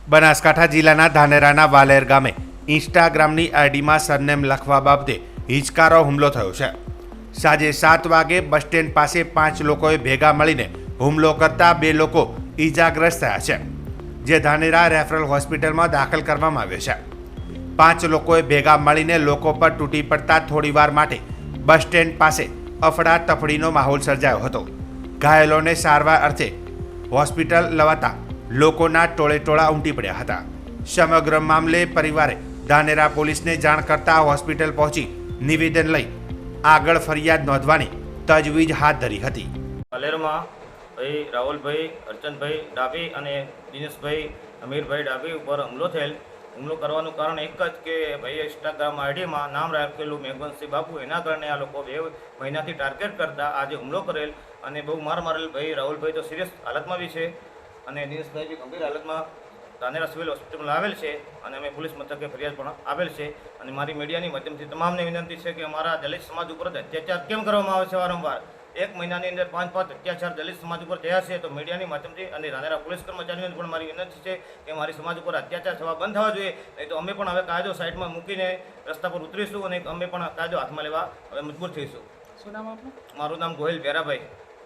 બનાસકાંઠા જિલ્લાના ધાનેરાના વાલેર ગામે ઇન્સ્ટાગ્રામની આઈડીમાં સરનેમ લખવા બાબતે હિચકારો હુમલો થયો છે. સાંજે 7 વાગે બસ સ્ટેન્ડ પાસે 5 લોકોએ ભેગા મળીને હુમલો કરતા 2 લોકો ઈજાગ્રસ્ત થયા છે, જે ધાનેરા રેફરલ હોસ્પિટલમાં દાખલ કરવામાં આવ્યો છે. 5 લોકોએ ભેગા મળીને લોકો પર તૂટી પડતા થોડીવાર માટે બસ સ્ટેન્ડ પાસે અફડાતફડીનો માહોલ સર્જાયો હતો. ઘાયલોને સારવાર અર્થે હોસ્પિટલ લવાતા લોકોના ટોળેટોળા ઉમટી પડ્યા હતા. સમગ્ર મામલે પરિવારે ધાનેરા પોલીસને જાણ કરતા હોસ્પિટલ પહોંચી નિવેદન લઈ આગળ ફરિયાદ નોંધવાની તજવીજ હાથ ધરી હતી. વાલેરમાં ભાઈ રાહુલભાઈ, અર્ચનભાઈ ડાભી અને દિનેશભાઈ અમીરભાઈ ડાભી ઉપર હુમલો કરવાનું કારણ એક જ કે ભાઈ ઇન્સ્ટાગ્રામ આઈડીમાં નામ રાખેલું મેઘવંશી બાપુ, એના કારણે આ લોકો 2 મહિનાથી ટાર્ગેટ કરતા આજે હુમલો કરેલ અને બહુ માર મારેલ. ભાઈ રાહુલભાઈ તો સિરિયસ હાલતમાં બી છે અને દિનેશભાઈ બી ગંભીર હાલતમાં ધાનેરા સિવિલ હોસ્પિટલમાં આવેલ છે અને અમે પોલીસ મથકે ફરિયાદ પણ આવેલ છે. અને મારી મીડિયાની માધ્યમથી તમામને વિનંતી છે કે અમારા દલિત સમાજ ઉપર અત્યાચાર કેમ કરવામાં આવે છે વારંવાર? 1 મહિનાની અંદર 5 અત્યાચાર દલિત સમાજ ઉપર થયા છે. તો મીડિયાની માધ્યમથી અને ધાનેરા પોલીસ કર્મચારીઓને પણ મારી વિનંતી છે કે મારી સમાજ ઉપર અત્યાચાર થવા બંધ થવા જોઈએ, નહીં તો અમે પણ હવે કાયદો સાઈડમાં મૂકીને રસ્તા પર ઉતરીશું અને અમે પણ કાયદો હાથમાં લેવા હવે મજબૂર થઈશું. શું નામ આપનું? મારું નામ ગોહિલ ભેરાભાઈ.